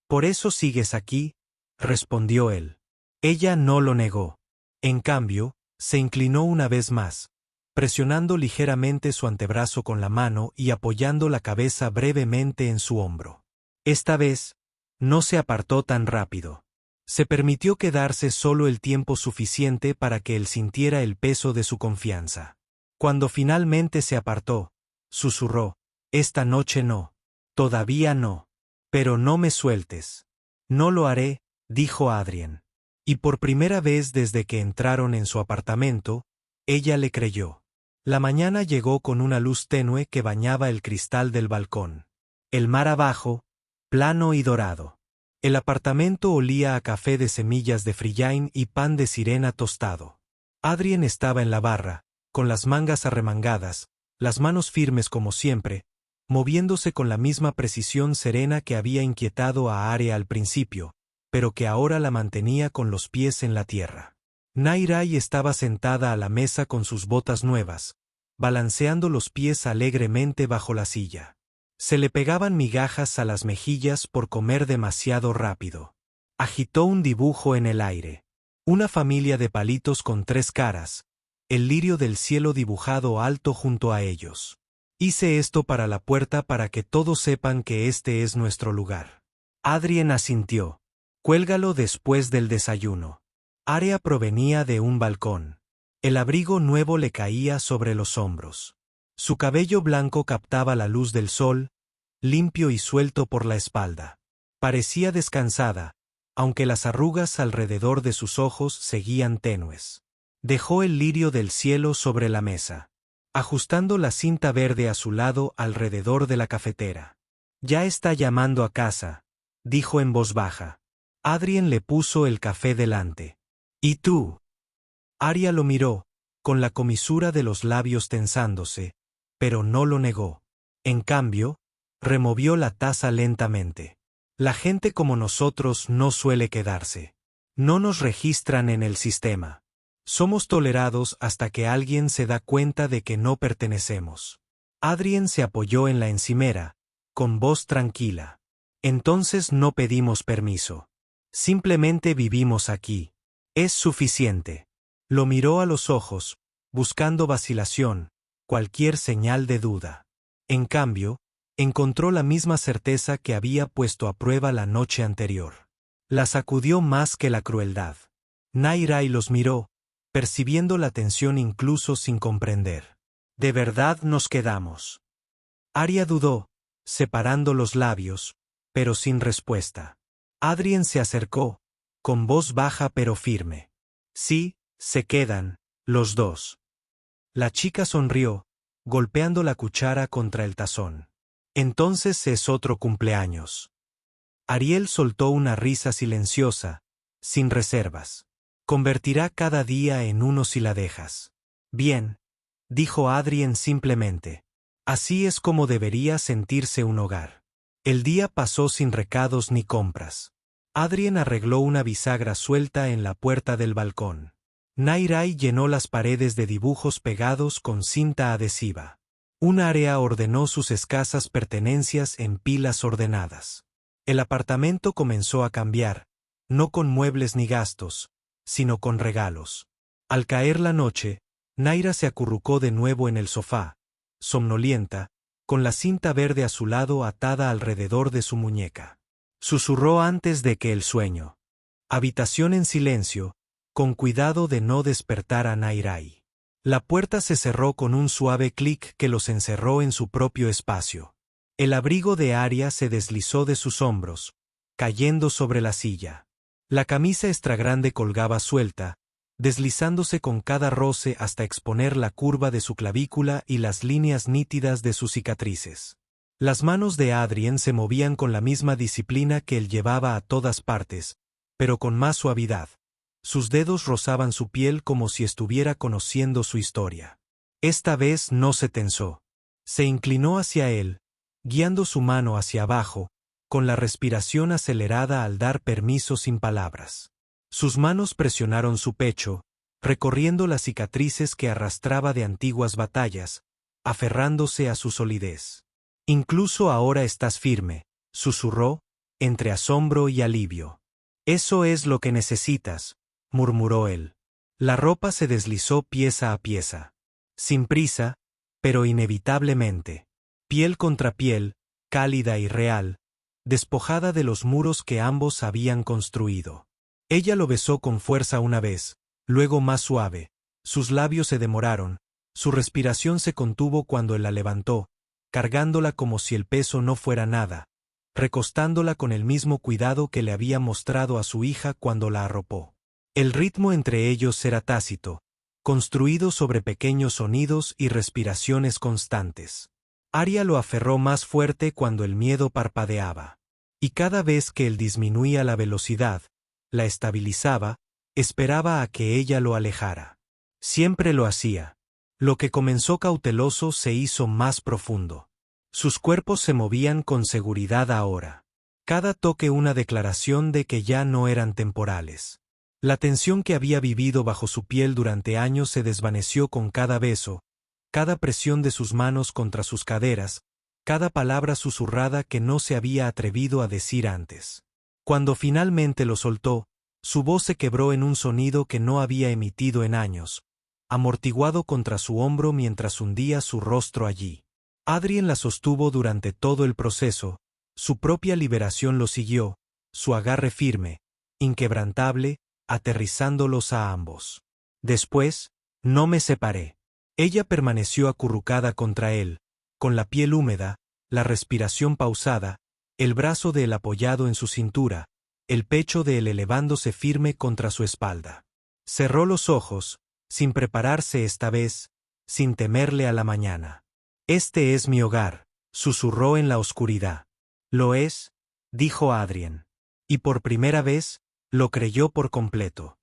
Por eso sigues aquí, respondió él. Ella no lo negó. En cambio, se inclinó una vez más, presionando ligeramente su antebrazo con la mano y apoyando la cabeza brevemente en su hombro. Esta vez, no se apartó tan rápido. Se permitió quedarse solo el tiempo suficiente para que él sintiera el peso de su confianza. Cuando finalmente se apartó, susurró, «Esta noche no. Todavía no. Pero no me sueltes». «No lo haré», dijo Adrien. Y por primera vez desde que entraron en su apartamento, ella le creyó. La mañana llegó con una luz tenue que bañaba el cristal del balcón. El mar abajo, plano y dorado. El apartamento olía a café de semillas de frillain y pan de sirena tostado. Adrien estaba en la barra, con las mangas arremangadas, las manos firmes como siempre, moviéndose con la misma precisión serena que había inquietado a Aria al principio, pero que ahora la mantenía con los pies en la tierra. Nairai estaba sentada a la mesa con sus botas nuevas, balanceando los pies alegremente bajo la silla. Se le pegaban migajas a las mejillas por comer demasiado rápido. Agitó un dibujo en el aire. Una familia de palitos con 3 caras, el lirio del cielo dibujado alto junto a ellos. Hice esto para la puerta para que todos sepan que este es nuestro lugar. Adrien asintió. Cuélgalo después del desayuno. Aria provenía de un balcón. El abrigo nuevo le caía sobre los hombros. Su cabello blanco captaba la luz del sol, limpio y suelto por la espalda. Parecía descansada, aunque las arrugas alrededor de sus ojos seguían tenues. Dejó el lirio del cielo sobre la mesa, ajustando la cinta verde a su lado alrededor de la cafetera. «Ya está llamando a casa», dijo en voz baja. Adrien le puso el café delante. «¿Y tú?» Arya lo miró, con la comisura de los labios tensándose, pero no lo negó. En cambio, removió la taza lentamente. «La gente como nosotros no suele quedarse. No nos registran en el sistema. Somos tolerados hasta que alguien se da cuenta de que no pertenecemos». Adrien se apoyó en la encimera, con voz tranquila. «Entonces no pedimos permiso. Simplemente vivimos aquí. Es suficiente». Lo miró a los ojos, buscando vacilación, cualquier señal de duda. En cambio, encontró la misma certeza que había puesto a prueba la noche anterior. La sacudió más que la crueldad. Nairai los miró, percibiendo la tensión incluso sin comprender. «¿De verdad nos quedamos?» Arya dudó, separando los labios, pero sin respuesta. Adrien se acercó, con voz baja pero firme. «Sí, se quedan, los dos». La chica sonrió, golpeando la cuchara contra el tazón. «Entonces es otro cumpleaños». Ariel soltó una risa silenciosa, sin reservas. «Convertirá cada día en uno si la dejas». «Bien», dijo Adrien simplemente. «Así es como debería sentirse un hogar». El día pasó sin recados ni compras. Adrien arregló una bisagra suelta en la puerta del balcón. Nairai llenó las paredes de dibujos pegados con cinta adhesiva. Un área ordenó sus escasas pertenencias en pilas ordenadas. El apartamento comenzó a cambiar, no con muebles ni gastos, sino con regalos. Al caer la noche, Naira se acurrucó de nuevo en el sofá, somnolienta, con la cinta verde a su lado atada alrededor de su muñeca. Susurró antes de que el sueño. Habitación en silencio, con cuidado de no despertar a Nairai. La puerta se cerró con un suave clic que los encerró en su propio espacio. El abrigo de Arya se deslizó de sus hombros, cayendo sobre la silla. La camisa extra grande colgaba suelta, deslizándose con cada roce hasta exponer la curva de su clavícula y las líneas nítidas de sus cicatrices. Las manos de Adrien se movían con la misma disciplina que él llevaba a todas partes, pero con más suavidad. Sus dedos rozaban su piel como si estuviera conociendo su historia. Esta vez no se tensó. Se inclinó hacia él, guiando su mano hacia abajo, con la respiración acelerada al dar permiso sin palabras. Sus manos presionaron su pecho, recorriendo las cicatrices que arrastraba de antiguas batallas, aferrándose a su solidez. «Incluso ahora estás firme», susurró, entre asombro y alivio. «Eso es lo que necesitas», murmuró él. La ropa se deslizó pieza a pieza. Sin prisa, pero inevitablemente. Piel contra piel, cálida y real, despojada de los muros que ambos habían construido. Ella lo besó con fuerza una vez, luego más suave. Sus labios se demoraron, su respiración se contuvo cuando él la levantó, cargándola como si el peso no fuera nada, recostándola con el mismo cuidado que le había mostrado a su hija cuando la arropó. El ritmo entre ellos era tácito, construido sobre pequeños sonidos y respiraciones constantes. Arya lo aferró más fuerte cuando el miedo parpadeaba. Y cada vez que él disminuía la velocidad, la estabilizaba, esperaba a que ella lo alejara. Siempre lo hacía. Lo que comenzó cauteloso se hizo más profundo. Sus cuerpos se movían con seguridad ahora. Cada toque una declaración de que ya no eran temporales. La tensión que había vivido bajo su piel durante años se desvaneció con cada beso, cada presión de sus manos contra sus caderas, cada palabra susurrada que no se había atrevido a decir antes. Cuando finalmente lo soltó, su voz se quebró en un sonido que no había emitido en años, amortiguado contra su hombro mientras hundía su rostro allí. Adrien la sostuvo durante todo el proceso, su propia liberación lo siguió, su agarre firme, inquebrantable, aterrizándolos a ambos. Después, no me separé. Ella permaneció acurrucada contra él, con la piel húmeda, la respiración pausada, el brazo de él apoyado en su cintura, el pecho de él elevándose firme contra su espalda. Cerró los ojos, sin prepararse esta vez, sin temerle a la mañana. Este es mi hogar, susurró en la oscuridad. Lo es, dijo Adrien. Y por primera vez, lo creyó por completo.